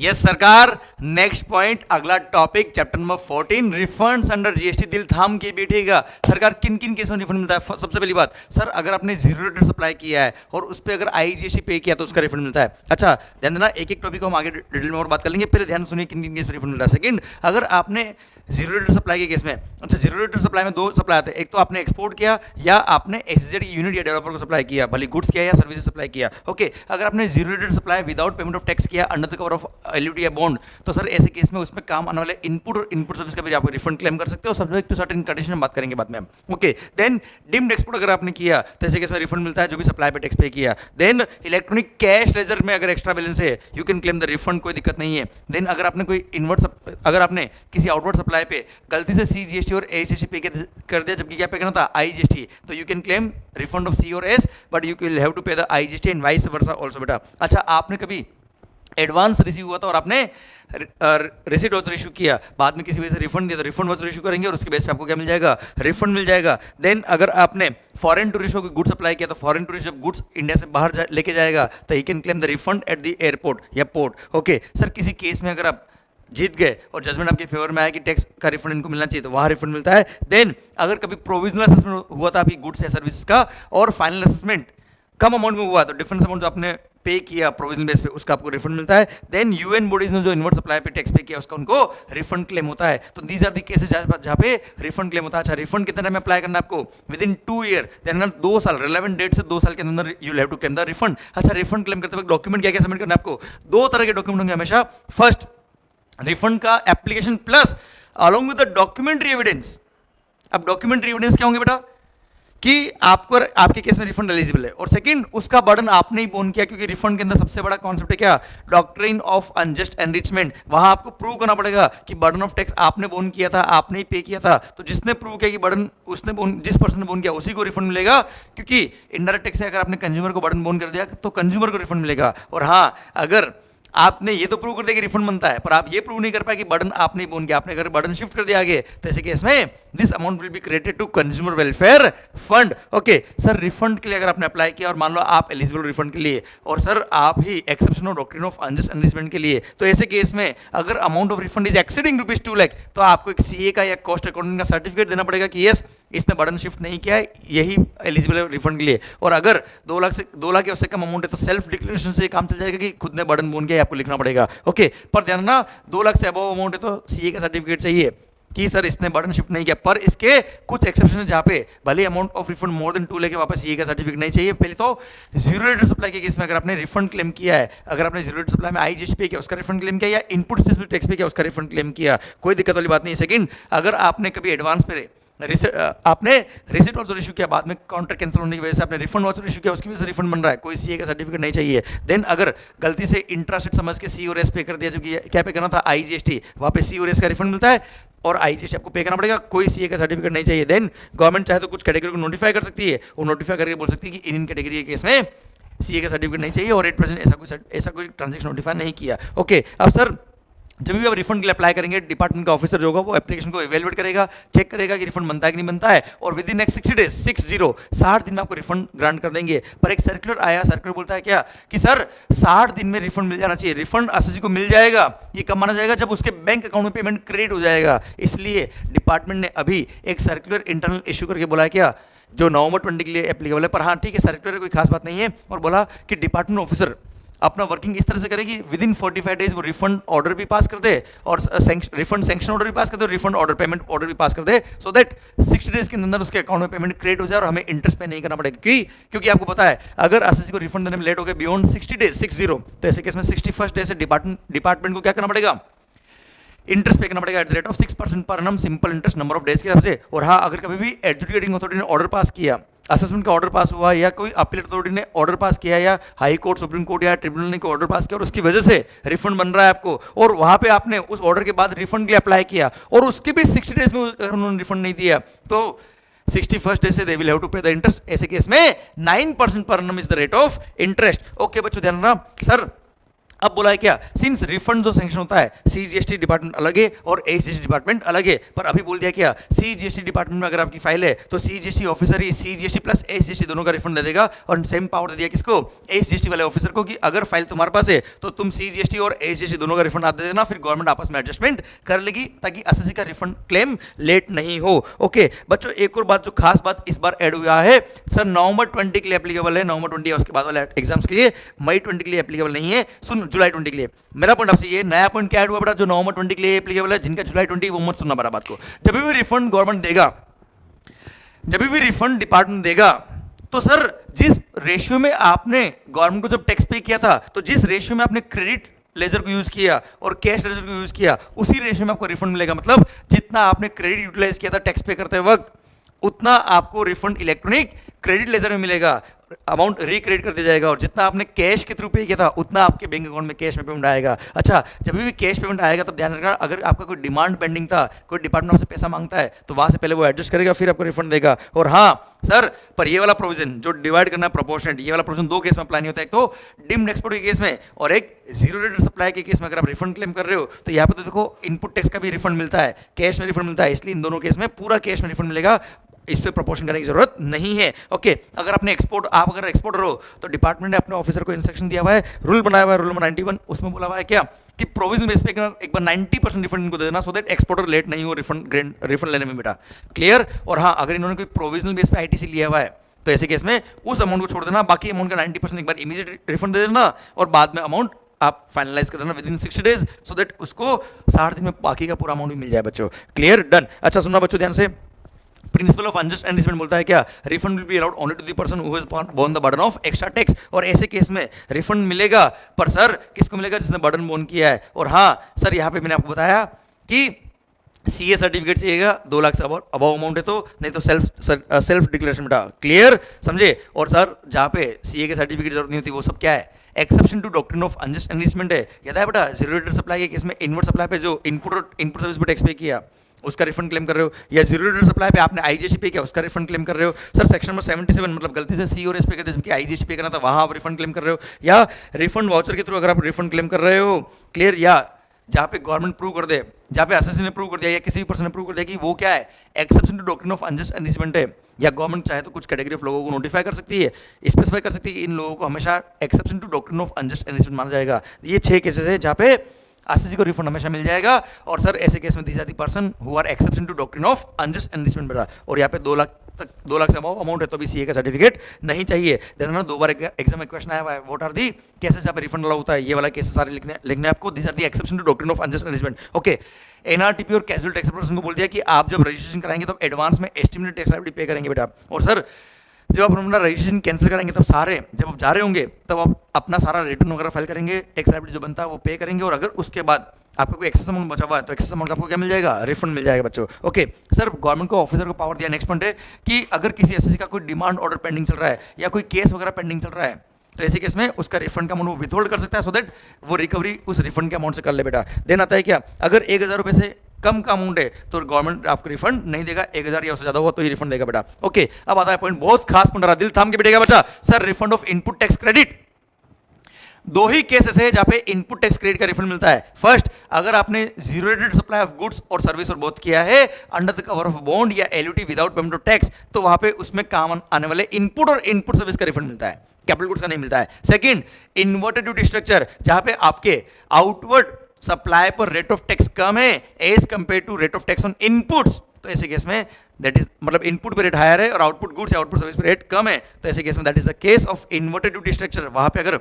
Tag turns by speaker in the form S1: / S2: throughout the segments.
S1: Yes सरकार। Next point, अगला topic, chapter number 14, refunds under GST. दिल थाम के बैठेगा सरकार, किन किन केसों में रिफंड मिलता है। सबसे पहली बात सर, अगर आपने जीरो रेट सप्लाई किया है और उस पर अगर आईजीएसटी पे किया तो उसका रिफंड मिलता है। अच्छा ध्यान देना, एक एक टॉपिक को हम आगे डिटेल में और बात कर लेंगे, पहले ध्यान सुनिए किन किन केस में रिफंड मिलता है। सेकंड, अगर आपने जीरो रेट सप्लाई के केस में, अच्छा जीरो रेट सप्लाई में दो सप्लाई आते हैं, एक तो आपने एक्सपोर्ट किया या आपने एसजेड यूनिट या डेवलपर को सप्लाई किया, भले गुड्स किया या सर्विसेज सप्लाई किया। ओके, अगर आपने zero rate supply without payment of tax किया under the cover of LUT या बॉन्ड, तो सर ऐसे केस में उसमें काम आने वाले इनपुट और इनपुट सर्विस का भी आप रिफंड क्लेम कर सकते हो, सब्जेक्ट टू सर्टेन कंडीशन में बात करेंगे बाद में हम। ओके, देन डिम्ड एक्सपोर्ट अगर आपने किया तो ऐसे केस में रिफंड मिलता है जो भी सप्लाई पे टैक्स पे किया। देन इलेक्ट्रॉनिक कैश लेजर में अगर एक्स्ट्रा बैलेंस है you can claim the refund, कोई दिक्कत नहीं है। देन अगर आपने कोई अगर आपने किसी आउटवर्ड सप्लाई पे गलती से सीजीएसटी और एजीएसटी पे कर दिया जबकि क्या पे करना था आईजीएसटी, तो you can claim refund of C और S, but you will have to pay the IGST and vice versa also बेटा। अच्छा, आपने कभी एडवांस रिसीव हुआ था और आपने रिसीट वाउचर इशू किया, बाद में किसी वजह से रिफंड दिया तो रिफंड वाउचर इशू करेंगे और उसके बेस पे आपको क्या मिल जाएगा, रिफंड मिल जाएगा। देन अगर आपने फॉरेन टूरिस्ट को गुड्स सप्लाई किया तो फॉरेन टूरिस्ट जब गुड्स इंडिया से बाहर लेके जाएगा तो he can claim the refund at the airport या पोर्ट। ओके सर, किसी केस में अगर आप जीत गए और जजमेंट आपके फेवर में आया कि टैक्स का रिफंड इनको मिलना चाहिए तो वहाँ रिफंड मिलता है। देन अगर कभी प्रोविजनल असेसमेंट हुआ था आपकी गुड्स या सर्विसेज का और फाइनल असेसमेंट कम अमाउंट में हुआ तो डिफरेंस अमाउंट जो आपने पे किया प्रोविजनल बेस पे उसका आपको रिफंड मिलता है। देन यूएन बॉडीज ने जो इनवर्ट सप्लाई पे टैक्स पे किया उसका उनको रिफंड क्लेम होता है। तो दीज आर दी केसेस जहाँ पे रिफंड क्लेम होता है। अच्छा, रिफंड कितने टाइम में अप्लाई करना है आपको, विद इन 2 ईयर, देन 2 साल, रिलेवेंट डेट से 2 साल के अंदर you have to claim the refund. अच्छा, रिफंड क्लेम करते वक्त डॉक्यूमेंट क्या क्या सबमिट करना है आपको, 2 तरह के डॉक्यूमेंट होंगे हमेशा। फर्स्ट, रिफंड का application plus along with the documentary evidence. अब डॉक्यूमेंट्री एविडेंस क्या होंगे बेटा कि आपको आपके केस में रिफंड एलिजिबल है, और सेकंड उसका बर्डन आपने ही बोन किया, क्योंकि रिफंड के अंदर सबसे बड़ा कॉन्सेप्ट है क्या, डॉक्ट्रिन ऑफ अनजस्ट एनरिचमेंट। वहां आपको प्रूव करना पड़ेगा कि बर्डन ऑफ टैक्स आपने बोन किया था, आपने ही पे किया था। तो जिसने प्रूव किया कि बर्डन उसने बोन, जिस पर्सन ने बोन किया उसी को रिफंड मिलेगा, क्योंकि इनडायरेक्ट टैक्स से अगर आपने कंज्यूमर को बर्डन बोन कर दिया तो कंज्यूमर को रिफंड मिलेगा। और हाँ, अगर आपने ये तो प्रूव कर दिया कि रिफंड बनता है पर आप ये प्रूव नहीं कर पाए कि बर्डन आपने बोन किया, आपने अगर बर्डन शिफ्ट कर दिया आगे तो ऐसे केस में this amount will be credited to consumer welfare fund. Okay sir, refund के लिए अगर आपने अप्लाई किया और मान लो आप एलिजिबल रिफंड के लिए और सर आप ही exception of doctrine of unjust enrichment के लिए, तो ऐसे केस में अगर amount of refund is exceeding ₹2 lakh तो आपको एक सीए का या कॉस्ट अकाउंटेंट का सर्टिफिकेट देना पड़ेगा कि यस इसने बर्डन शिफ्ट नहीं किया है, यही एलिजिबल है रिफंड के लिए। और अगर 2 लाख या उससे कम अमाउंट है तो सेल्फ डिक्लेरेशन से काम चल जाएगा कि खुद ने बर्डन बोन किया, आपको लिखना पड़ेगा। ओके, पर ध्यान रखना 2 लाख से अबव अमाउंट है तो सीए का सर्टिफिकेट चाहिए कि सर इसने बर्डन शिफ्ट नहीं किया। पर इसके कुछ एक्सेप्शन है जहाँ पे भले amount of refund more than 2 lakh वापस सीए का सर्टिफिकेट नहीं चाहिए। पहले तो जीरो रेट सप्लाई के केस में अगर आपने रिफंड क्लेम किया है, अगर आपने जीरो रेट सप्लाई में आईजीएसटी पे किया उसका रिफंड क्लेम किया या इनपुट टैक्स पे किया उसका रिफंड क्लेम किया, कोई दिक्कत वाली बात नहीं है। सेकंड, अगर आपने कभी एडवांस पे आपने रिसिट वाउचर इशू किया, बाद में काउंटर कैंसिल होने की वजह से आपने रिफंड वाउचर इशू किया, उसकी वजह से रिफंड बन रहा है, कोई सीए का सर्टिफिकेट नहीं चाहिए। देन अगर गलती से इंट्रासेट समझ के सी और एस पे कर दिया, जबकि क्या पे करना था आईजीएसटी, वहाँ पे सी और एस का रिफंड मिलता है और आईजीएसटी आपको पे करना पड़ेगा, कोई सीए का सर्टिफिकेट नहीं चाहिए। देन गवर्नमेंट चाहे तो कुछ कैटेगरी को नोटिफाई कर सकती है, वो नोटिफाई करके बोल सकती है कि इन कैटेगरी के केस में सीए का सर्टिफिकेट नहीं चाहिए और 8% ऐसा कोई ट्रांजेक्शन नोटिफाई नहीं किया। ओके, अब सर जब भी आप रिफंड के लिए अप्लाई करेंगे, डिपार्टमेंट का ऑफिसर जो होगा वो एप्लीकेशन को इवेलुएट करेगा, चेक करेगा कि रिफंड बनता है कि नहीं बनता है, और विद इन नेक्स्ट 60 डेज 60 दिन में आपको रिफंड ग्रांट कर देंगे। पर एक सर्कुलर आया, सर्कुलर बोलता है क्या कि सर 60 दिन में रिफंड मिल जाना चाहिए। रिफंड एसएससी को मिल जाएगा, ये कब माना जाएगा, जब उसके बैंक अकाउंट में पेमेंट क्रेडिट हो जाएगा। इसलिए डिपार्टमेंट ने अभी एक सर्कुलर इंटरनल इशू करके बोला है क्या, जो नवंबर 20 के लिए एप्लीकेबल है। पर हाँ ठीक है, सर्कुलर कोई खास बात नहीं है, और बोला कि डिपार्टमेंट ऑफिसर अपना वर्किंग इस तरह से करे कि विद इन 45 डेज वो रिफंड ऑर्डर भी पास कर दे और रिफंड सैंक्शन ऑर्डर भी पास कर दे और रिफंड ऑर्डर पेमेंट ऑर्डर भी पास कर दे, सो दैट 60 डेज के अंदर उसके अकाउंट में पेमेंट क्रिएट हो जाए और हमें इंटरेस्ट पे नहीं करना पड़ेगा। क्योंकि आपको पता है अगर एसएससी को रिफंड देने में लेट हो गया बियॉन्ड 60 डेज 60, तो ऐसे केस में 61st डे से डिपार्टमेंट को क्या करना पड़ेगा, इंटरेस्ट पे करना पड़ेगा एट द रेट ऑफ 6% पर annum, simple interest number of days के हिसाब से। और हाँ, अगर कभी भी एडजुडिकेटिंग अथॉरिटी ने ऑर्डर पास किया, असेसमेंट का ऑर्डर पास हुआ या कोई अपील अथॉरिटी ने ऑर्डर पास किया या हाई कोर्ट, सुप्रीम कोर्ट या ट्रिब्यूनल ने कोई ऑर्डर पास किया और उसकी वजह से रिफंड बन रहा है आपको, और वहां पे आपने उस ऑर्डर के बाद रिफंड के लिए अप्लाई किया और उसके भी 60 डेज में अगर उन्होंने रिफंड नहीं दिया तो 61st डे से they will have to pay the interest. ऐसे केस में 9% पर annum is the rate of interest. Okay बच्चों, ध्यान रखना। सर अब बोला है क्या, सिंस रिफंड जो सैंक्शन होता है सीजीएसटी डिपार्टमेंट अलग है और एसजीएसटी डिपार्टमेंट अलग है, पर अभी बोल दिया क्या, सीजीएसटी डिपार्टमेंट में अगर आपकी फाइल है तो सीजीएसटी ऑफिसर ही सीजीएसटी प्लस एसजीएसटी दोनों का रिफंड दे देगा, और सेम पावर दे दिया किसको, एसजीएसटी वाले ऑफिसर को, कि अगर फाइल तुम्हारे पास है तो तुम सीजीएसटी और एसजीएसटी दोनों का रिफंड आप दे देना, फिर गवर्नमेंट आपस में एडजस्टमेंट कर लेगी ताकि एसएससी का रिफंड क्लेम लेट नहीं हो। ओके बच्चों, एक और बात जो खास बात इस बार ऐड हुआ है, सर नवंबर 20 के लिए एप्लीकेबल है, नवंबर 20 उसके बाद वाले एग्जाम्स के लिए, मई 20 के लिए एप्लीकेबल नहीं है, सुन जुलाई 20 के लिए। मेरा पॉइंट आपसे ये नया पॉइंट क्या ऐड हुआ बेटा, जो नवंबर 20 के लिए एप्लीकेबल है, जिनका जुलाई 20 वो मत सुनना बड़ा बात को। जब भी रिफंड गवर्नमेंट देगा, जब भी रिफंड डिपार्टमेंट देगा, तो सर जिस रेशियो में आपने गवर्नमेंट को जब टैक्स पे किया था, तो जिस रेशियो में आपने क्रेडिट लेजर को यूज किया और कैश लेजर को यूज किया, उसी रेशियो में आपको रिफंड मिलेगा। मतलब जितना आपने क्रेडिट यूटिलाइज किया था टैक्स पे करते वक्त, उतना आपको रिफंड इलेक्ट्रॉनिक क्रेडिट लेजर में मिलेगा, अमाउंट रिक्रेडिट कर दिया जाएगा, और जितना आपने कैश के थ्रू पे किया था उतना आपके बैंक अकाउंट में कैश में पेमेंट आएगा। अच्छा, जब भी कैश पेमेंट आएगा तब ध्यान रखना, अगर आपका कोई डिमांड पेंडिंग था, कोई डिपार्टमेंट आपसे पैसा मांगता है, तो वहां से पहले वो एडजस्ट करेगा, फिर आपको रिफंड देगा। और हाँ सर, पर ये वाला प्रोविजन जो डिवाइड करना है प्रोपोर्शनेट, ये वाला प्रोविजन दो केस में अप्लाई नहीं होता है, एक तो डिम्ड एक्सपोर्ट के केस में और एक जीरो रेट सप्लाई के केस में। अगर आप रिफंड क्लेम कर रहे हो तो यहाँ पे तो देखो इनपुट टैक्स का भी रिफंड मिलता है, कैश में रिफंड मिलता है, इसलिए इन दोनों केस में पूरा कैश में रिफंड मिलेगा, इस पे प्रोपोर्शन करने की जरूरत नहीं है। ओके, अगर आपने आप अगर एक्सपोर्टर हो तो डिपार्टमेंट ने अपने ऑफिसर को इंस्ट्रक्शन दिया हुआ है, रूल बनाया हुआ है, रूल नंबर 91, उसमें बोला हुआ है क्या, कि प्रोविजनल बेस पे एक बार 90% रिफंड इनको दे देना, सो दैट एक्सपोर्टर लेट नहीं हो रिफंड लेने में बेटा। क्लियर। और हाँ, अगर इन्होंने कोई प्रोविजनल बेस पे आईटीसी लिया हुआ है तो ऐसे केस में उस अमाउंट को छोड़ देना, बाकी अमाउंट का 90% एक बार इमीडिएट रिफंड दे देना, और बाद में अमाउंट आप फाइनलाइज कर देना with in 60 days, so that उसको 60 दिन में बाकी का पूरा अमाउंट भी मिल जाए बच्चों। Clear, done. अच्छा सुनना बच्चों ध्यान से, प्रिंसिपल ऑफ अनजस्ट एनरिचमेंट बोलता है क्या, refund will be allowed only to the person who has borne the burden of extra tax, और ऐसे केस में रिफंड मिलेगा, पर सर किसको मिलेगा, जिसने बर्डन बोर्न किया है। और हाँ सर, यहाँ पे मैंने आपको बताया कि सीए सर्टिफिकेट चाहिएगा 2 लाख से अबव अमाउंट है तो, नहीं तो सेल्फ डिक्लेरेशन बेटा। क्लियर, समझे। और सर जहाँ पे सीए के सर्टिफिकेट जरूरत नहीं होती, वो सब क्या है, exception to doctrine of unjust enrichment है। याद है बेटा, जीरो रेट सप्लाई के केस में इनवर्ट सप्लाई पे जो इनपुट सर्विस पे टैक्स पे किया उसका रिफंड क्लेम कर रहे हो, या जीरो रेट सप्लाई पे आपने आईजीएसटी पे किया उसका रिफंड क्लेम कर रहे हो। सर सेक्शन नंबर 77 मतलब गलती से सी और एस पे करते जबकि आईजीएसटी पे करना था, वहां आप रिफंड क्लेम कर रहे हो, या रिफंड वाउचर के थ्रू अगर आप रिफंड क्लेम कर रहे हो। क्लियर। या जहाँ पे गवर्नमेंट प्रूव कर दे, जहाँ पे एसएससी ने प्रूव कर दिया या किसी भी पर्सन ने प्रूव कर दिया कि वो क्या है, exception to doctrine of unjust enrichment है, या गवर्नमेंट चाहे तो कुछ कैटेगरी ऑफ लोगों को नोटिफाई कर सकती है, स्पेसिफाई कर सकती है कि इन लोगों को हमेशा exception to doctrine of unjust enrichment माना जाएगा। ये 6 केसेस है जहाँ पे एसएससी को रिफंड हमेशा मिल जाएगा। और सर ऐसे केस में दी जाती person who are exception to doctrine of unjust enrichment बेटा। और यहाँ पे 2 लाख तक, 2 लाख से अबाव अमाउंट है तो भी सीए का सर्टिफिकेट नहीं चाहिए। देखना 2 बार एग्जाम में क्वेश्चन आया हुआ है, व्हाट आर दी केसेस यहाँ पे रिफंड अलाउ होता है, ये वाला केसेस सारे लिखने आपको, these are the exception to doctrine of unjust enrichment. Okay, NRTP और कैजुअल टैक्स पर्सन को बोल दिया कि आप जब रजिस्ट्रेशन कराएंगे तब एडवांस में एस्टिमेटेड टैक्स लायबिलिटी पे करेंगे बेटा। और सर जब आप अपना रजिस्ट्रेशन कैंसिल करेंगे तब सारे, जब आप जा रहे होंगे तब आप अपना सारा रिटर्न वगैरह फाइल करेंगे, टैक्स लायबिलिटी जो बनता है वो पे करेंगे, और अगर उसके बाद आपका कोई एक्सेस अमाउंट बचा हुआ है तो एक्सेस अमाउंट आपको क्या मिल जाएगा, रिफंड मिल जाएगा बच्चों। ओके सर, गवर्नमेंट को ऑफिसर को पावर दिया, नेक्स्ट पॉइंट है कि अगर किसी एसएससी का कोई डिमांड ऑर्डर पेंडिंग चल रहा है या कोई केस वगैरह पेंडिंग चल रहा है तो ऐसे केस में उसका रिफंड का अमाउंट वो विथहोल्ड कर सकता है, सो दैट वो रिकवरी उस रिफंड के अमाउंट से कर ले बेटा। देन आता है क्या, अगर 1000 रुपये से कम का अमाउंट है तो गवर्नमेंट आपको रिफंड नहीं देगा, 1000 या उससे ज्यादा हुआ तो ही रिफंड देगा बेटा। ओके, अब आता है पॉइंट, बहुत खास पॉइंट रहा, दिल थाम के बैठेगा बेटा। Sir refund of input tax credit, 2 ही केसेस है जहां पे इनपुट टैक्स क्रेडिट का रिफंड मिलता है। फर्स्ट, अगर आपने zero rated supply of goods और सर्विस और बोथ किया है under the cover of bond या LUT without payment of tax, तो वहां पे उसमें काम आने वाले इनपुट और इनपुट सर्विस का रिफंड मिलता है, कैपिटल गुड्स का नहीं मिलता है। सेकंड, इन्वर्टेड ड्यूटी स्ट्रक्चर, जहां पे आपके आउटवर्ड सप्लाई पर रेट ऑफ टैक्स कम है as compare to rate of tax on inputs, तो ऐसे केस में दैट इज मतलब इनपुट पे रेट हायर है और आउटपुट गुड्स या आउटपुट सर्विस पे रेट कम है, तो ऐसे केस में that is the case of inverted duty structure. वहां पे अगर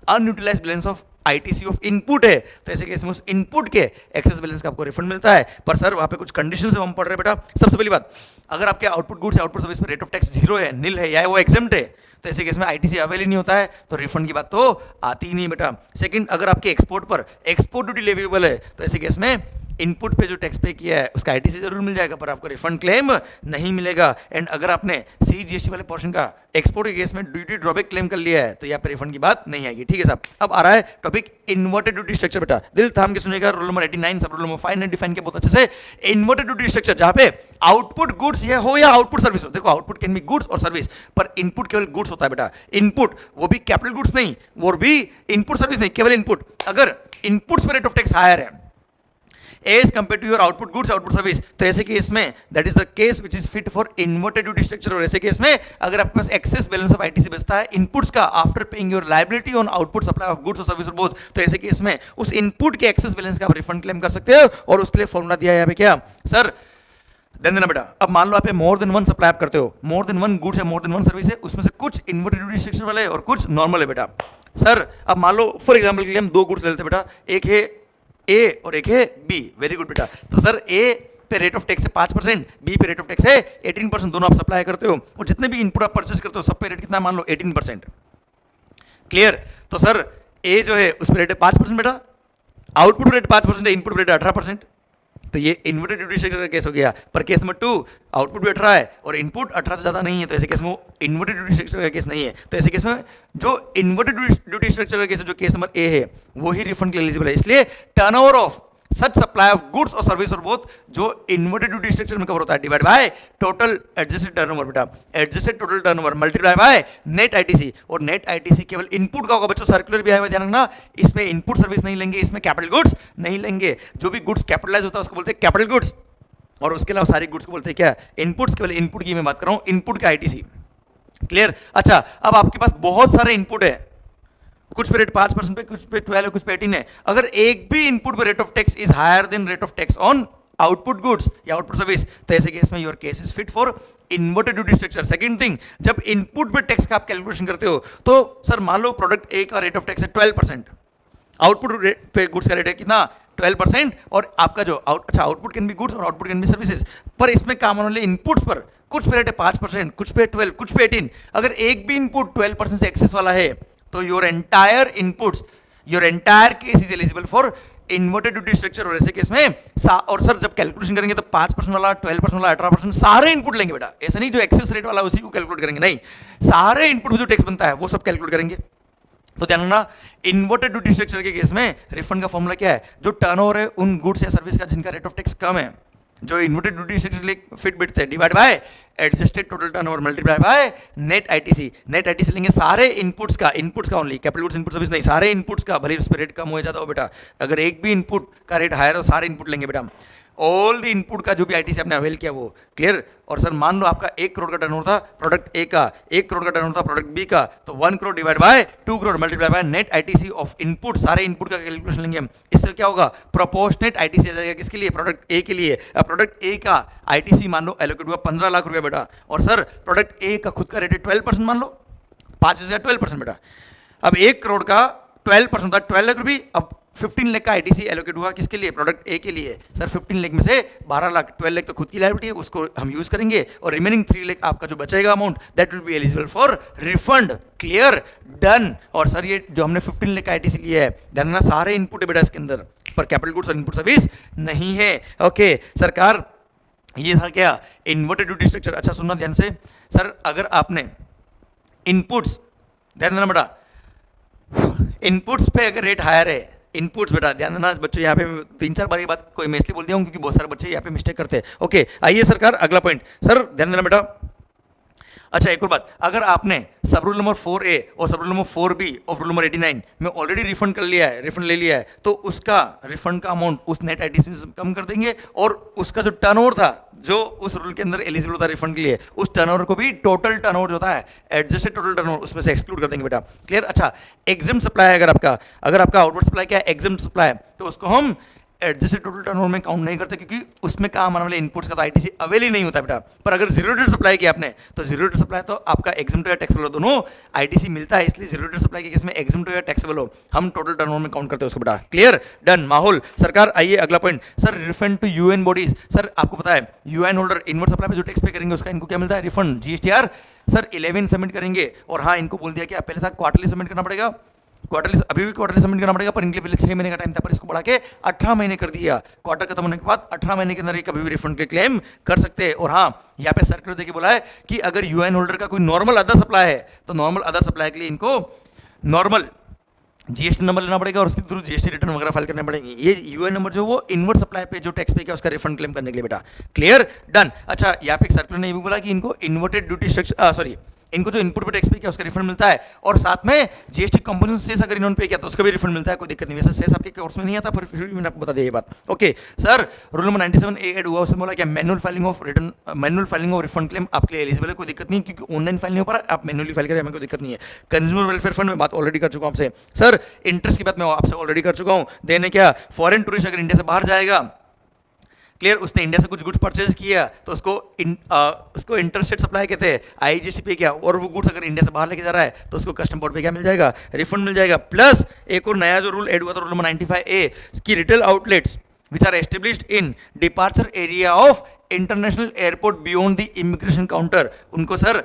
S1: unutilised balance of ITC of input है तो ऐसे केस में उस इनपुट के एक्सेस बैलेंस का आपको रिफंड मिलता है। पर सर वहां पे कुछ कंडीशंस हम पढ़ रहे बेटा। सबसे पहली बात, अगर आपके आउटपुट गुड्स या आउटपुट सर्विस पे रेट ऑफ टैक्स 0 है, निल है या वो एग्जेम्प्ट है, तो ऐसे केस में आईटीसी अवेल ही नहीं होता है, तो रिफंड की बात तो आती ही नहीं बेटा। सेकंड, अगर आपके एक्सपोर्ट पर एक्सपोर्ट ड्यूटी लेवेबल है तो ऐसे केस में इनपुट पे जो टैक्स पे किया है उसका आईटीसी जरूर मिल जाएगा, पर आपको रिफंड क्लेम नहीं मिलेगा। एंड अगर आपने सीजीएसटी वाले पोर्शन का एक्सपोर्ट के केस में ड्यूटी ड्रॉबैक क्लेम कर लिया है तो यहाँ पे रिफंड की बात नहीं आएगी। ठीक है साहब, अब आ रहा है टॉपिक इन्वर्टेड ड्यूटी स्ट्रक्चर। बेटा दिल थाम के सुनेगा, रूल नंबर 89 सब रूल नंबर 5 ने डिफाइन किया बहुत अच्छे से। इन्वर्टेड ड्यूटी स्ट्रक्चर जहां पे आउटपुट गुड्स ये हो या आउटपुट सर्विस हो, देखो आउटपुट कैन बी गुड्स और सर्विस, पर इनपुट केवल गुड्स होता है बेटा। इनपुट वो भी कैपिटल गुड्स नहीं, वो भी इनपुट सर्विस नहीं, केवल इनपुट। अगर इनपुट्स पे रेट ऑफ टैक्स हायर है as compare to your output goods output service, तो ऐसे केस में that is the case which is fit for inverted duty structure. और ऐसे केस में अगर आपके पास एक्सेस बैलेंस ऑफ आईटीसी बचता है इनपुट्स का after paying your liability on output supply of goods और सर्विस और बोथ, तो ऐसे केस में उस इनपुट के एक्सेस बैलेंस का आप रिफंड क्लेम कर सकते हो। और उसके लिए फॉर्मूला दिया है यहाँ पे क्या सर, ध्यान देना बेटा। अब मान लो आप मोर देन वन सप्लाई आप करते हो, मोर देन वन गुड्स है, मोर देन वन सर्विस है, उसमें से कुछ इन्वर्टेड ड्यूटी स्ट्रक्चर वाले और कुछ नॉर्मल है बेटा। सर अब मान लो फॉर एग्जांपल के लिए हम दो गुड्स ले लेते हैं बेटा, एक है ए और एक है बी। वेरी गुड बेटा। तो सर ए पे रेट ऑफ टैक्स है 5%, बी पे रेट ऑफ टैक्स है 18%, दोनों आप सप्लाई करते हो और जितने भी इनपुट आप परचेस करते हो सब पे रेट कितना मान लो 18%। क्लियर? तो सर ए जो है उस पर रेट है 5% बेटा, आउटपुट रेट 5% है, इनपुट रेट 18%। तो ये इन्वर्टेड ड्यूटी स्ट्रक्चर का केस हो गया। पर केस नंबर 2 आउटपुट भी 18 है और इनपुट 18 से ज़्यादा नहीं है, तो ऐसे केस में वो इन्वर्टेड ड्यूटी स्ट्रक्चर का केस नहीं है। तो ऐसे केस में जो इन्वर्टेड ड्यूटी स्ट्रक्चर का केस है, जो केस नंबर ए है, वो ही रिफंड के लिए एलिजिबल है। इसलिए turnover of such supply of goods और सर्विस और बोथ जो इन्वर्टेड ड्यूटी स्ट्रक्चर में कवर होता है divide by total adjusted turnover बेटा। Adjusted total turnover multiply by net ITC, और नेट आईटीसी केवल इनपुट का होगा बच्चों। सर्कुलर भी आया हुआ ध्यान रखना, इसमें इनपुट सर्विस नहीं लेंगे, इसमें कैपिटल गुड्स नहीं लेंगे। जो भी गुड्स कैपिटलाइज होता है उसको बोलते हैं कैपिटल गुड्स, और उसके अलावा सारी गुड्स को बोलते हैं क्या, इनपुट्स। केवल इनपुट की मैं बात कर रहा हूं, इनपुट का आईटीसी। क्लियर? अच्छा अब आपके पास बहुत सारे इनपुट है, कुछ पे रेट 5% पे, कुछ पे 12 है, कुछ पे 18 है। अगर एक भी इनपुट पे rate of tax is higher than rate of tax on output goods या आउटपुट सर्विस, तो ऐसे केस में your case is fit for inverted duty structure. Second thing, जब इनपुट पे टैक्स का आप कैलकुलेशन करते हो तो सर मान लो प्रोडक्ट ए का रेट ऑफ टैक्स है 12%, आउटपुट पे गुड्स का रेट है कितना 12%, और आपका जो आउटपुट कैन बी गुड्स और आउटपुट कैन बी सर्विसेज, पर इसमें काम होने वाले इनपुट्स पर कुछ पे रेट है 5%, कुछ पे 12, कुछ पे 18। अगर एक भी इनपुट 12% से एक्सेस वाला है तो your entire inputs, your entire case is eligible for inverted duty structure. और ऐसे केस में और सर जब कैलकुलेशन करेंगे तो 5% वाला, 12% वाला, 18% सारे इनपुट लेंगे बेटा। ऐसा नहीं जो एक्सेस रेट वाला उसी को कैलकुलेट करेंगे, नहीं, सारे इनपुट में जो टैक्स बनता है वो सब कैलकुलेट करेंगे। तो ध्यान रखना, इन्वर्टेड ड्यूटी स्ट्रक्चर के केस में रिफंड का फॉर्मूला क्या है, जो टर्नओवर है उन गुड्स या सर्विस का जिनका रेट ऑफ टैक्स कम है, जो इन्वर्टेड ड्यूटी स्ट्रक्चर लिए फिट बिटते हैं, divide by adjusted total turnover multiply by net ITC. Net ITC लेंगे सारे इनपुट्स का only, capital goods input service नहीं, सारे इनपुट्स का, भले उस पर रेट कम हो जाता हो बेटा। अगर एक भी इनपुट का रेट हायर हो सारे इनपुट लेंगे बेटा, ऑल द इनपुट का जो भी आईटीसी आपने अवेल किया वो। क्लियर? और सर मान लो आपका 1 करोड़ का टर्नओवर था प्रोडक्ट ए का, 1 करोड़ का टर्नओवर था प्रोडक्ट बी का, तो 1 crore divide by 2 crore multiply by net ITC of input, सारे इनपुट का कैलकुलेशन लेंगे हम। इससे क्या होगा, प्रोपोर्शनेट आईटीसी आ जाएगा। किसके लिए? प्रोडक्ट ए के लिए। अब प्रोडक्ट ए का आईटीसी मान लो एलोकेट हुआ 15 लाख रुपया बेटा, और सर प्रोडक्ट ए का खुद का रेट है 12% मान लो, 5,000 12% बेटा। अब 1 करोड़ का 12% था 12 लाख रुपये। अब 15 लाख का आईटीसी एलोकेट हुआ किसके लिए? प्रोडक्ट ए के लिए। सर 15 लाख में से 12 लाख, 12 लाख तो खुद की लायबिलिटी है, उसको हम यूज करेंगे, और रिमेनिंग 3 लाख आपका जो बचेगा amount that will be eligible for refund. Clear? Done. और सर ये जो हमने 15 लाख का आईटीसी लिया है, ध्यान रखना सारे इनपुट है बेटा इसके अंदर, पर कैपिटल गुड्स और इनपुट सर्विस नहीं है। ओके सरकार, ये था क्या, इन्वर्टेड ड्यूटी स्ट्रक्चर। अच्छा सुनना ध्यान से, सर अगर आपने इनपुट्स, ध्यान देना बेटा, इनपुट्स पे अगर रेट हायर है, इनपुट्स बेटा ध्यान देना बच्चों, यहाँ पे 3-4 बार ये बात कोई मैं इसलिए बोल दिया हूँ क्योंकि बहुत सारे बच्चे यहाँ पे मिस्टेक करते हैं। ओके आइए सरकार अगला पॉइंट, सर ध्यान देना बेटा। अच्छा एक और बात, अगर आपने सब रूल नंबर 4A और सब रूल नंबर 4B और रूल नंबर 89 में ऑलरेडी रिफंड कर लिया है, रिफंड ले लिया है, तो उसका रिफंड का अमाउंट उस नेट आईटीसी से कम कर देंगे, और उसका जो टर्नओवर था जो उस रूल के अंदर एलिजिबल होता है रिफंड के लिए, उस टर्नओवर को भी टोटल टर्नओवर जो होता है एडजस्टेड टोटल टर्नओवर उसमें से एक्सक्लूड कर देंगे बेटा। क्लियर? अच्छा एग्जाम सप्लाई अगर आपका आउटवर्ड सप्लाई क्या है, एग्जाम सप्लाई, तो उसको हम एडजस्टेड टोटल टर्नओवर में काउंट नहीं करते क्योंकि उसमें काम आने वाले इनपुट्स का तो आईटीसी अवेल ही नहीं होता बेटा। पर अगर जीरो रेट सप्लाई किया आपने तो जीरो रेट सप्लाई तो आपका एग्जाम्प्ट या टैक्सेबल दोनों आईटीसी मिलता है, इसलिए जीरो रेट सप्लाई के केस में एग्जाम्प्ट या टैक्सेबल हो हम टोटल टर्नओवर में काउंट करते हैं उसको बेटा। क्लियर? डन। माहौल सरकार आइए अगला point, sir refund to UN bodies. Sir आपको पता है यूएन होल्डर इनवर्ट सप्लाई पे जो टैक्स पे करेंगे उसका इनको क्या मिलता है, रिफंड, जीएसटीआर। सर 11 सबमिट करेंगे, और हाँ इनको बोल दिया कि पहले था क्वार्टरली सबमिट करना पड़ेगा, क्वार्टरली, अभी भी क्वार्टरली सबमिट करना पड़ेगा, पर इनके पहले 6 महीने का टाइम था, पर इसको बढ़ा के 18 महीने कर दिया। क्वार्टर खत्म होने के बाद 18 महीने के अंदर ये कभी भी रिफंड के क्लेम कर सकते हैं। और हाँ, यहाँ पे सर्कुलर देखिए बोला है कि अगर यूएन होल्डर का कोई नॉर्मल अदर सप्लाई है तो नॉर्मल अदर सप्लाई के लिए इनको नॉर्मल जीएसटी नंबर लेना पड़ेगा और उसके थ्रू जीएसटी रिटर्न वगैरह फाइल करने पड़ेंगे। ये यूएन नंबर जो वो इनवर्ट सप्लाई पे जो टैक्स पे किया उसका रिफंड क्लेम करने के लिए बेटा। Clear, done. अच्छा, यहाँ पे एक सर्कुलर ने ये भी बोला कि इनको इन्वर्टेड ड्यूटी स्ट्रक्चर, सॉरी, इनको जो इनपुट पे टैक्स पे किया उसका रिफंड मिलता है, और साथ में जीएसटी कंपोजिशन सेस अगर इन्होंने पे किया तो उसका भी रिफंड मिलता है, कोई दिक्कत नहीं। वैसे सेस आपके कोर्स में नहीं आता, पर फिर भी मैंने आपको बता दिया ये बात। Okay sir, rule number 97A add हुआ, उसमें बोला क्या manual filing of return, manual filing of refund claim आपके लिए एलिजिबल है, कोई दिक्कत नहीं, क्योंकि ऑनलाइन फाइल नहीं हो पा रहा, आप मैनुअली फाइल करें, हमें कोई दिक्कत नहीं है। कंज्यूमर वेलफेयर फंड में बात ऑलरेडी कर चुका हूं आपसे। सर इंटरेस्ट की बात मैं आपसे ऑलरेडी कर चुका हूं। देने क्या, फॉरेन टूरिस्ट अगर इंडिया से बाहर जाएगा, क्लियर, उसने इंडिया से कुछ गुड्स परचेज किया तो उसको इंटरस्टेट सप्लाई कहते हैं, आईजीएसटी पे किया, और वो गुड्स अगर इंडिया से बाहर लेके जा रहा है तो उसको कस्टम बोर्ड पे क्या मिल जाएगा, रिफंड मिल जाएगा। प्लस एक और नया जो रूल ऐड हुआ था, रूल नंबर 95A, कि retail outlets which are established in departure area of international airport beyond the immigration counter, उनको सर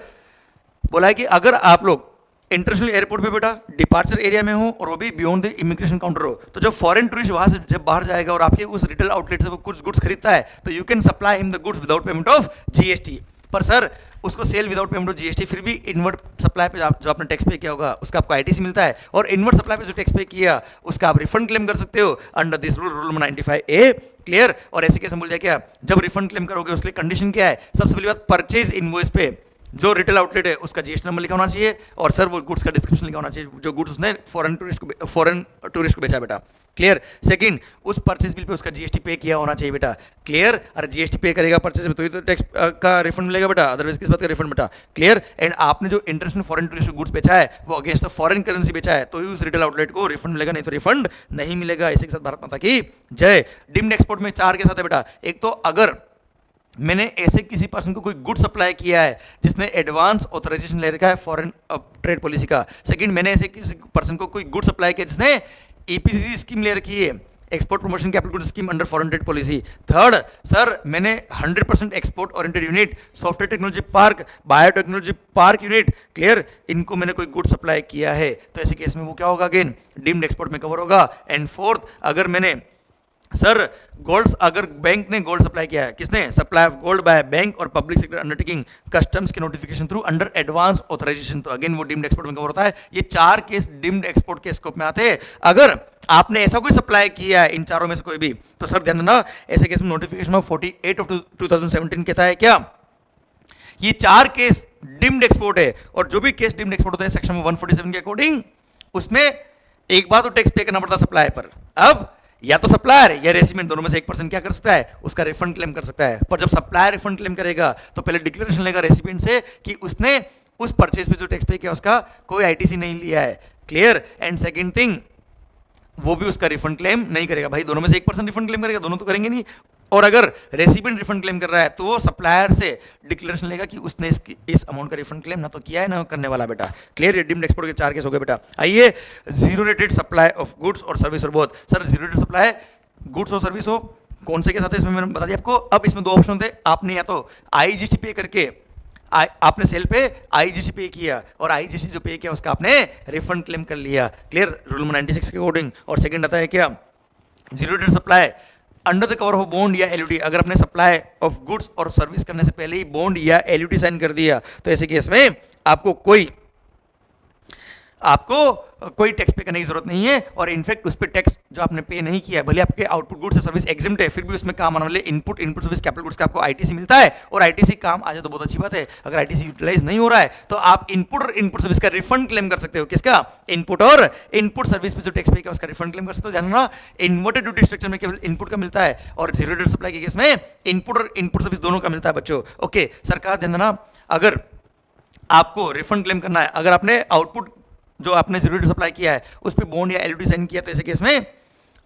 S1: बोला है कि अगर आप लोग इंटरनेशनल एयरपोर्ट पे बेटा डिपार्चर एरिया में हो और वो भी बियॉन्ड द इमिग्रेशन काउंटर हो, तो जब फॉरेन टूरिस्ट वहां से जब बाहर जाएगा और आपके उस रिटेल आउटलेट से वो कुछ गुड्स खरीदता है तो you can supply him the goods without payment of GST. पर सर उसको sale without payment of GST, फिर भी इनवर्ट सप्लाई पे जो आपने टैक्स पे किया होगा उसका आपको आईटीसी मिलता है, और इनवर्ट सप्लाई पे जो टैक्स पे किया उसका आप रिफंड क्लेम कर सकते हो under this rule, rule number 95A। Clear, और ऐसे कैसे बोल दिया क्या, जब रिफंड क्लेम करोगे उसके लिए कंडीशन क्या है, सबसे पहली बात परचेज इनवॉइस पे जो रिटेल आउटलेट है उसका जीएसटी नंबर लिखा होना चाहिए, और सर वो गुड्स का डिस्क्रिप्शन लिखा होना चाहिए, जो गुड्स उसने फॉरेन टूरिस्ट को बेचा बेटा। क्लियर, सेकंड, उस परचेज बिल पे उसका जीएसटी पे किया होना चाहिए बेटा। क्लियर, अरे जीएसटी पे करेगा परचेज में तो ही तो टैक्स का रिफंड मिलेगा बेटा, अदरवाइज किस बात का रिफंड बेटा। क्लियर, एंड आपने जो इंटरनेशनल फॉरेन टूरिस्ट गुड्स बेचा है वो अगेंस्ट द फॉरेन करेंसी बेचा है तो ही उस रिटेल आउटलेट को रिफंड मिलेगा, नहीं तो रिफंड नहीं मिलेगा। इसी के साथ भारत माता की जय। डिम्ड एक्सपोर्ट में 4 के साथ है बेटा। एक तो अगर मैंने ऐसे किसी पर्सन को कोई गुड सप्लाई किया है जिसने एडवांस ऑथराइजेशन ले रखा है फॉरेन ट्रेड पॉलिसी का। सेकंड, मैंने ऐसे किसी पर्सन को कोई गुड सप्लाई किया जिसने ईपीसीसी स्कीम ले रखी है, export promotion capital good scheme under foreign trade policy. Third, sir मैंने 100% export oriented unit, software technology park, biotechnology park unit, clear, इनको मैंने कोई गुड सप्लाई किया है तो ऐसे केस में वो क्या होगा, अगेन डीम्ड एक्सपोर्ट में कवर होगा। एंड फोर्थ, अगर मैंने सर गोल्ड, अगर बैंक ने गोल्ड सप्लाई किया है, किसने, supply of gold by bank और पब्लिक सेक्टर अंडरटेकिंग कस्टम्स के notification through under advance authorisation, तो अगेन वो डीम्ड एक्सपोर्ट में कवर होता है। ये 4 केस डीम्ड एक्सपोर्ट के स्कोप में आते हैं। अगर आपने ऐसा कोई सप्लाई किया है इन चारों में से कोई भी, तो सर ध्यान देना, ऐसे केस में नोटिफिकेशन ऑफ 48 ऑफ 2017 कहता है क्या, ये 4 केस डीम्ड एक्सपोर्ट है, और जो भी केस डीम्ड एक्सपोर्ट होता है सेक्शन 147 के अकॉर्डिंग उसमें एक बार तो टैक्स पे करना पड़ता है सप्लाई पर। अब या तो सप्लायर या रेसिपिएंट दोनों में से एक पर्सन क्या कर सकता है, उसका रिफंड क्लेम कर सकता है। पर जब सप्लायर रिफंड क्लेम करेगा तो पहले डिक्लेरेशन लेगा रेसिपिएंट से कि उसने उस परचेज पे जो टैक्स पे किया उसका कोई आईटीसी नहीं लिया है। क्लियर, एंड सेकंड थिंग, वो भी उसका रिफंड क्लेम नहीं करेगा। भाई दोनों में से एक पर्सन रिफंड क्लेम करेगा, दोनों तो करेंगे नहीं। और अगर रेसिपिएंट रिफंड क्लेम कर रहा है तो वो सप्लायर से डिक्लेरेशन लेगा कि उसने इस अमाउंट का रिफंड क्लेम ना तो किया है ना करने वाला बेटा। क्लियर, डीम्ड एक्सपोर्ट के 4 केस हो गए बेटा। आइए, zero rated supply of goods और सर्विस और both. Sir zero rated supply goods हो सर्विस हो, कौन से के साथ है इसमें मैंने बता दिया आपको। अब इसमें 2 ऑप्शन होते हैं, आपने या तो आईजीएसटी पे करके आपने सेल पे आईजीएसटी पे किया और आईजीएसटी जो पे किया उसका आपने रिफंड क्लेम कर लिया। क्लियर, रूल नंबर 96 के अकॉर्डिंग। और सेकंड आता है क्या, zero rated supply under the cover of bond या एलयूटी, अगर आपने सप्लाई ऑफ गुड्स और सर्विस करने से पहले ही बॉन्ड या एलयूटी साइन कर दिया तो ऐसे केस में आपको कोई टैक्स पे करने की जरूरत नहीं है। और इनफैक्ट उस पर टैक्स जो आपने पे नहीं किया है, भले आपके आउटपुट गुड्स से सर्विस एग्जिम्ट है, फिर भी उसमें काम आने वाले इनपुट सर्विस कैपिटल गुड्स का आपको आईटीसी मिलता है। और आईटीसी काम आ जाए तो बहुत अच्छी बात है। अगर आईटीसी यूटिलाइज नहीं हो रहा है तो आप इनपुट सर्विस का रिफंड क्लेम कर सकते हो। किसका, इनपुट सर्विस पे जो टैक्स पे किया उसका रिफंड क्लेम कर सकते हो। ध्यान रखना, इन्वर्टेड ड्यूटी स्ट्रक्चर में केवल इनपुट का मिलता है और जीरो रेटेड सप्लाई के केस में इनपुट और इनपुट सर्विस दोनों का मिलता है बच्चों। ओके, सरकार ध्यान देना, अगर आपको रिफंड क्लेम करना है, अगर आपने आउटपुट जो आपने जीरो रेटेड सप्लाई किया है उस पर बॉन्ड या एलयूटी साइन किया तो ऐसे केस में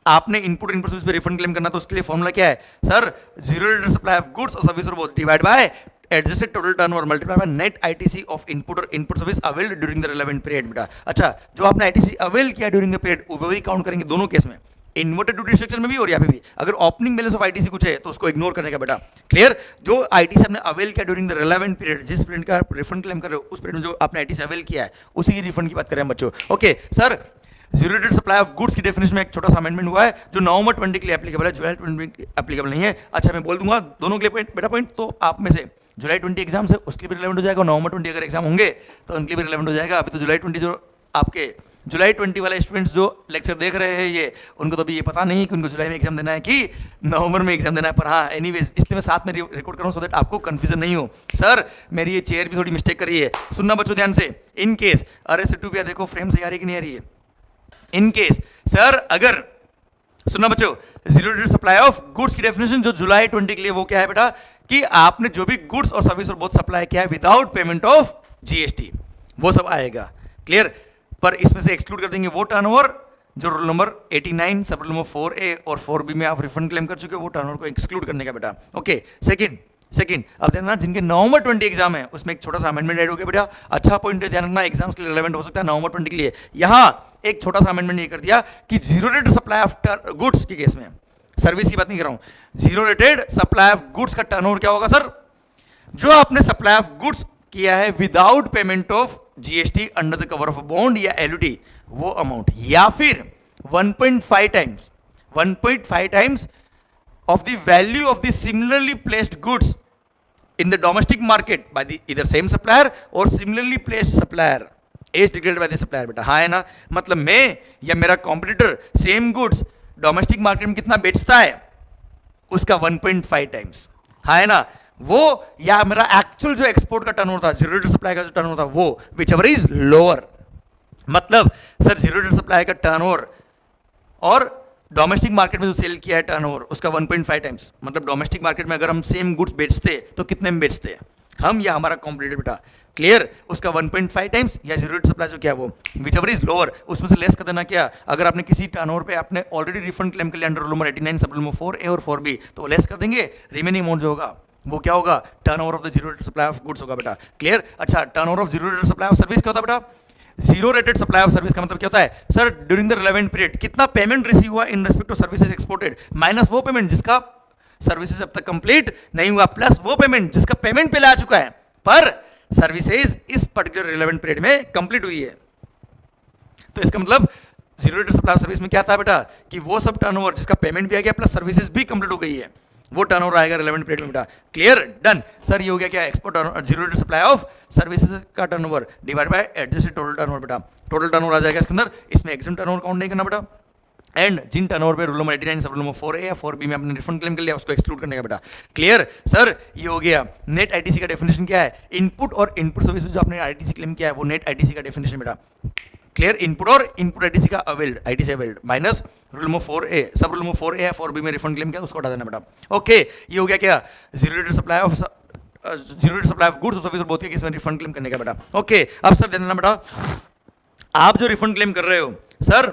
S1: आपने इनपुट सर्विस पे रिफंड क्लेम करना, तो उसके लिए फॉर्मूला क्या है, sir zero rated supply of goods और सर्विस और both divide by adjusted total turnover multiply by net ITC of input और input service availed during the relevant period बेटा। अच्छा, जो आपने आईटीसी अवेल किया ड्यूरिंग द पीरियड वो भी काउंट करेंगे दोनों केस में, इन्वर्टेड ड्यूटी स्ट्रक्चर में भी और यहाँ पे भी। अगर ओपनिंग बैलेंस ऑफ आईटीसी कुछ है तो उसको इग्नोर करने का बेटा। क्लियर, जो आईटीसी आपने अवेल किया ड्यूरिंग द रिलेवेंट पीरियड, जिस पीरियड का रिफंड क्लेम कर रहे हो उस पीरियड में जो आपने आईटीसी अवेल किया है उसी की रिफंड की बात करें हम बच्चों। Okay sir, zero rated supply of goods की डेफिनेशन में एक छोटा सा अमेंडमेंट हुआ है जो नवंबर 20 के लिए एप्लीकेबल है, जुलाई 20 एप्लीकेबल नहीं है। अच्छा मैं बोल दूंगा दोनों के लिए पॉइंट, बेटा पॉइंट, तो आप में से जुलाई 20 एग्जाम से उसके लिए भी रिलेवेंट हो जाएगा, नवंबर 20 अगर एग्जाम होंगे तो उनके लिए भी रिलेवेंट हो जाएगा। अभी तो जुलाई 20 जो आपके जुलाई 20 वाले स्टूडेंट्स जो लेक्चर देख रहे हैं ये उनको तो अभी ये पता नहीं कि उनको जुलाई में एग्जाम देना है कि नवंबर में एग्जाम देना है, पर हाँ एनीवेज इसलिए मैं साथ में रिकॉर्ड कर रहा हूँ सो दैट आपको कंफ्यूजन नहीं हो। सर मेरी ये चेयर भी थोड़ी मिस्टेक करी है, सुनना बच्चों ध्यान से। इन केस अरे सिट्टू भैया देखो फ्रेम सही आ रही कि नहीं आ रही है। इन केस सर अगर सुनना बच्चों, zero rated supply of goods की डेफिनेशन जो जुलाई 20 के लिए वो क्या है बेटा कि आपने जो भी गुड्स और सर्विस और बोथ सप्लाई किया है विदाउट पेमेंट ऑफ जीएसटी वो सब आएगा। क्लियर? पर इसमें से एक्सक्लूड कर देंगे वो टर्नओवर जो रूल नंबर 89 सब रूल नंबर 4A और 4B में आप रिफंड क्लेम कर चुके हो, वो टर्नओवर को एक्सक्लूड करने का बेटा। ओके सेकंड अब ध्यान रखना जिनके नवंबर 20 एग्जाम है उसमें एक छोटा सा अमेंडमेंट ऐड हो गया बेटा। अच्छा पॉइंट है, ध्यान रखना एग्जाम्स के लिए रिलेवेंट हो सकता है नवंबर 20 के लिए। यहां एक छोटा सा अमेंडमेंट ये कर दिया कि zero rated supply of goods के केस में, सर्विस की बात नहीं कर रहा हूं, zero rated supply of goods का टर्नओवर क्या होगा सर? जो आपने सप्लाई ऑफ गुड्स किया है without payment of GST under the cover of bond या एलयूटी वो अमाउंट, या फिर 1.5 times of the value of the similarly placed goods in the domestic market by the either same supplier or similarly placed supplier as declared by the supplier। बेटा हाँ है ना, मतलब मैं या मेरा competitor same goods domestic market में कितना बेचता है उसका 1.5 टाइम्स, हाँ है ना वो, या मेरा एक्चुअल जो एक्सपोर्ट का टर्नओवर था जीरो रेटेड सप्लाई का जो टर्नओवर था वो विच एवर इज लोअर। मतलब सर जीरो रेटेड सप्लाई का टर्नओवर और डोमेस्टिक मार्केट में जो सेल किया है टर्नओवर उसका 1.5 टाइम्स, मतलब डोमेस्टिक मार्केट में अगर हम सेम गुड्स बेचते तो कितने में बेचते हम या हमारा कॉम्पिटिटर बेटा। क्लियर? उसका 1.5 टाइम्स या जीरो रेटेड सप्लाई जो क्या वो विच एवर इज लोअर उसमें से लेस कर देना। क्या अगर आपने किसी टर्नओवर पे आपने ऑलरेडी रिफंड क्लेम के लिए अंडर रूल नंबर 89 सब रूल नंबर 4A और 4B तो लेस कर देंगे, रिमेनिंग अमाउंट जो होगा वो क्या होगा? Turnover of the zero rated supply of goods होगा बेटा। क्लियर? अच्छा turnover of zero rated supply of service क्या होता है बेटा? Zero rated supply of service का मतलब क्या होता है sir? During the relevant period कितना पेमेंट रिसीव हुआ in respect of services exported minus वो पेमेंट जिसका सर्विसेज अब तक कंप्लीट नहीं हुआ प्लस वो पेमेंट जिसका पेमेंट पहले आ चुका है पर सर्विसेज इस पर्टिकुलर रिलेवेंट पीरियड में कंप्लीट हुई है। तो इसका मतलब zero rated supply of service में क्या था बेटा कि वो सब टर्नओवर जिसका पेमेंट भी आ गया प्लस सर्विसेज भी कंप्लीट हो गई है वो टर्नओवर आएगा रिलेवेंट पीरियड में बेटा। क्लियर? Done sir. ये हो गया क्या? Export zero rated supply of services का turnover divide by adjusted total turnover बेटा। टोटल टर्नओवर आ जाएगा इसके अंदर, इसमें एग्जिम टर्नओवर काउंट नहीं करना बेटा। एंड जिन टर्नओवर पे रूल नंबर 89 सब रूल नंबर 4A या 4B में आपने रिफंड क्लेम कर लिया उसको एक्सक्लूड करने का बेटा। Clear sir? ये हो गया। नेट आईटीसी का डेफिनेशन क्या है? इनपुट और इनपुट सर्विस में जो आपने आईटीसी क्लेम किया है वो नेट आईटीसी का डेफिनेशन बेटा। क्लियर? इनपुट और इनपुट आईटीसी का availed ITC availed minus rule number 4A सब रूल नंबर 4A या 4B में रिफंड क्लेम किया उसको हटा देना बेटा। ओके ये हो गया क्या? Zero rated supply of goods और सर्विस बोथ के केस में रिफंड क्लेम करने का बेटा। ओके अब सर ध्यान देना बेटा, आप जो रिफंड क्लेम कर रहे हो सर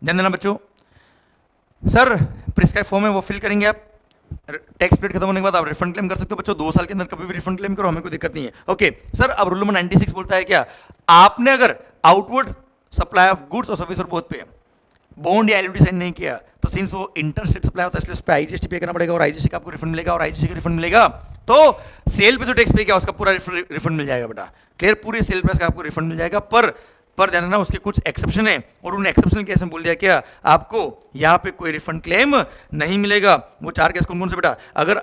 S1: ध्यान देना बच्चों, सर प्रिस्क्राइब फॉर्म है वो फिल करेंगे आप, टैक्स पीरियड खत्म होने के बाद आप रिफंड क्लेम कर सकते हो बच्चों, 2 साल के अंदर कभी भी रिफंड क्लेम करो, हमें कोई दिक्कत नहीं है। ओके सर अब रूल नंबर 96 बोलता है क्या? आपने अगर आउटवर्ड सप्लाई ऑफ गुड्स और सर्विस और बोथ पे बॉन्ड या एलयूटी साइन नहीं किया तो सिंस वो इंटरस्टेट सप्लाई होता है इसलिए उस पर आईजीएसटी पे करना पड़ेगा और आईजीएसटी का आपको रिफंड मिलेगा और आईजीएसटी का रिफंड मिलेगा तो सेल पे जो टैक्स पे किया उसका पूरा रिफंड मिल जाएगा बेटा। क्लियर? पूरे सेल प्राइस का आपको रिफंड मिल जाएगा पर ध्यान देना उसके कुछ एक्सेप्शन है और उन एक्सेप्शनल केस में बोल दिया क्या आपको यहाँ पे कोई रिफंड क्लेम नहीं मिलेगा। वो 4 केस कौन कौन से बेटा? अगर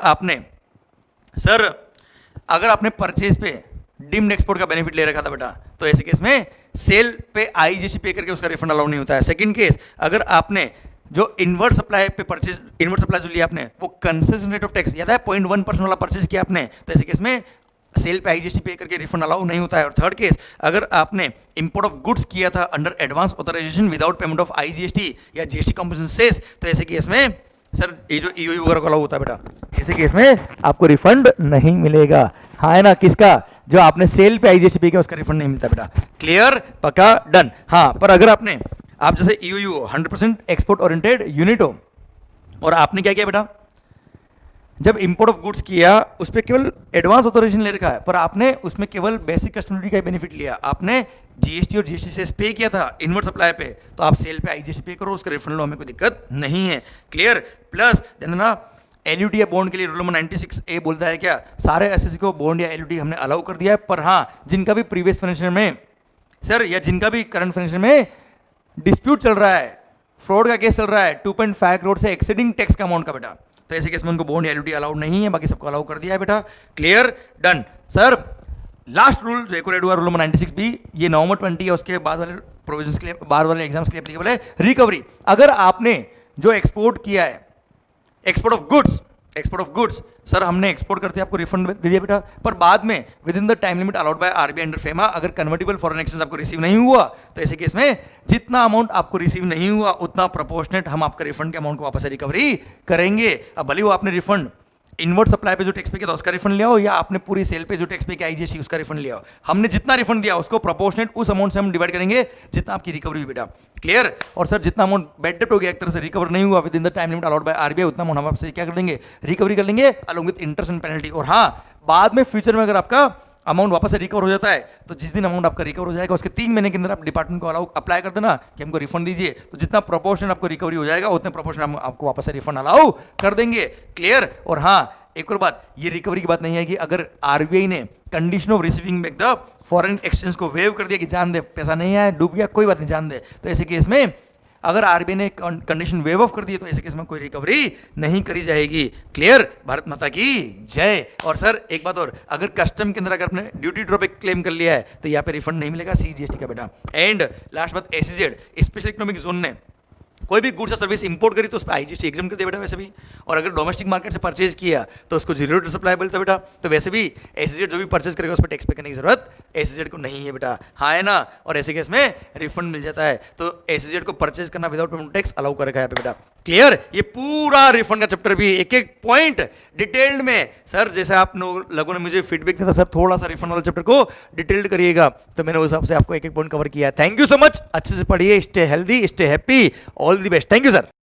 S1: आपने परचेज पे डिम्ड एक्सपोर्ट का बेनिफिट ले रखा था बेटा तो ऐसे केस में सेल पे आईजीएसटी पे करके उसका रिफंड अलाउ नहीं होता है। सेकंड केस, अगर आपने जो इनवर्ट सप्लाई जो लिया आपने वो कंसेशन रेट ऑफ टैक्स याद है 0.1% वाला परचेज किया आपने तो ऐसे केस में सेल पे आईजीएसटी पे करके रिफंड अलाउ नहीं होता है। और थर्ड केस, अगर आपने इंपोर्ट ऑफ गुड्स किया था under advance authorisation without payment of IGST या जीएसटी कंपनसेशन सेस तो ऐसे केस में सर ये जो ईओयू वगैरह का अलाउ होता है बेटा, ऐसे केस में आपको रिफंड नहीं मिलेगा। हाँ है ना? किसका? जो आपने सेल पे आईजीएसटी पे किया उसका रिफंड नहीं मिलता बेटा। क्लियर? पक्का? डन। हाँ पर अगर आप जैसे ईओयू 100% एक्सपोर्ट ओरिएंटेड यूनिट हो और आपने क्या किया बेटा जब इंपोर्ट ऑफ गुड्स किया उस पर केवल एडवांस ऑथराइजेशन ले रखा है पर आपने उसमें केवल बेसिक कस्टम ड्यूटी का बेनिफिट लिया, आपने जीएसटी और जीएसटी सेस पे किया था इनवर्ट सप्लाई पे तो आप सेल पे आईजीएसटी पे करो उसका रिफंड लो, हमें कोई दिक्कत नहीं है। क्लियर? प्लस देना एलयूटी या बॉन्ड के लिए रूल नंबर 96A बोलता है क्या सारे एसएससी को बॉन्ड या एलयूटी हमने अलाउ कर दिया है पर हाँ जिनका भी प्रीवियस फाइनेंशियल में सर या जिनका भी करंट फाइनेंशियल में डिस्प्यूट चल रहा है, फ्रॉड का केस चल रहा है 2.5 करोड़ से एक्सीडिंग टैक्स का अमाउंट का बेटा, तो ऐसे केस में उनको बॉन्ड एलयूटी अलाउड नहीं है, बाकी सबको अलाउ कर दिया है बेटा। Clear, done. Sir last rule जो एक रूल नंबर 96B, ये नवंबर 20 है, उसके बाद वाले प्रोविजंस के लिए, बाद वाले एग्जाम्स के लिए एप्लीकेबल है। रिकवरी, अगर आपने जो एक्सपोर्ट किया है, एक्सपोर्ट ऑफ गुड्स, सर हमने एक्सपोर्ट करते आपको रिफंड दे दिया बेटा, पर बाद में with in the time limit allowed by RBI under FEMA अगर कन्वर्टेबल फॉरेन एक्सचेंज आपको रिसीव नहीं हुआ, तो ऐसे केस में जितना अमाउंट आपको रिसीव नहीं हुआ उतना प्रोपोर्शनेट हम आपका रिफंड के अमाउंट को वापस से रिकवरी करेंगे। अब भले वो आपने रिफंड इनवर्ड सप्लाई पे जो टैक्स पे किया था उसका रिफंड ले आओ, या आपने पूरी सेल पे जो टैक्स पे किया आईजीएसटी उसका रिफंड ले आओ, हमने जितना रिफंड दिया उसको प्रोपोर्शनेट उस अमाउंट से हम डिवाइड करेंगे जितना आपकी रिकवरी हुई बेटा। क्लियर। और सर जितना अमाउंट बैड डेब्ट हो गया एक तरह से रिकवर नहीं हुआ with in the time limit allowed by RBI, उतना अमाउंट हम आपसे क्या कर देंगे, रिकवरी कर लेंगे along with interest and penalty. और हाँ, बाद में फ्यूचर में अगर आपका अमाउंट वापस से रिकवर हो जाता है, तो जिस दिन अमाउंट आपका रिकवर हो जाएगा उसके 3 महीने के अंदर आप डिपार्टमेंट को अलाउ अप्लाई कर देना कि हमको रिफंड दीजिए, तो जितना प्रोपोर्शन आपको रिकवरी हो जाएगा उतने प्रोपोर्शन हम आपको वापस से रिफंड अलाउ कर देंगे। क्लियर। और हाँ, एक और बात, ये रिकवरी की बात नहीं है कि अगर आरबीआई ने condition of receiving back the foreign exchange को वेव कर दिया कि जान दे पैसा नहीं आया, डूब गया, कोई बात नहीं, जान दे, तो ऐसे केस में अगर आरबीआई ने कंडीशन वेव ऑफ कर दी तो ऐसे केस में कोई रिकवरी नहीं करी जाएगी। क्लियर। भारत माता की जय। और सर एक बात और, अगर कस्टम के अंदर अगर आपने ड्यूटी ड्रॉबैक क्लेम कर लिया है तो यहाँ पे रिफंड नहीं मिलेगा सीजीएसटी का बेटा। एंड लास्ट बात, एसईजेड स्पेशल इकोनॉमिक जोन ने कोई भी गुड्स या सर्विस इंपोर्ट करी तो उस पर आईजीएसटी एग्जाम कर दिया बेटा वैसे भी, और अगर डोमेस्टिक मार्केट से परचेज किया तो उसको जीरो रेट सप्लाई बोलता बेटा, तो वैसे भी एसईजेड जो भी परचेज करेगा उस पर टैक्स पे करने की जरूरत एसईजेड को नहीं है बेटा, हाँ है ना। और ऐसे केस में रिफंड मिल जाता है, तो एसईजेड को परचेज करना विदाउट पेमेंट टैक्स अलाउ कर रखा है बेटा। क्लियर। ये पूरा रिफंड का चैप्टर भी एक एक पॉइंट डिटेल्ड में, सर जैसे आप लोगों ने मुझे फीडबैक दिया था सर थोड़ा सा रिफंड वाला चैप्टर को डिटेल्ड करिएगा, तो मैंने उस हिसाब से आपको एक एक पॉइंट कवर किया है। थैंक यू सो मच, अच्छे से पढ़िए, stay healthy, stay happy, all the best. Thank you sir.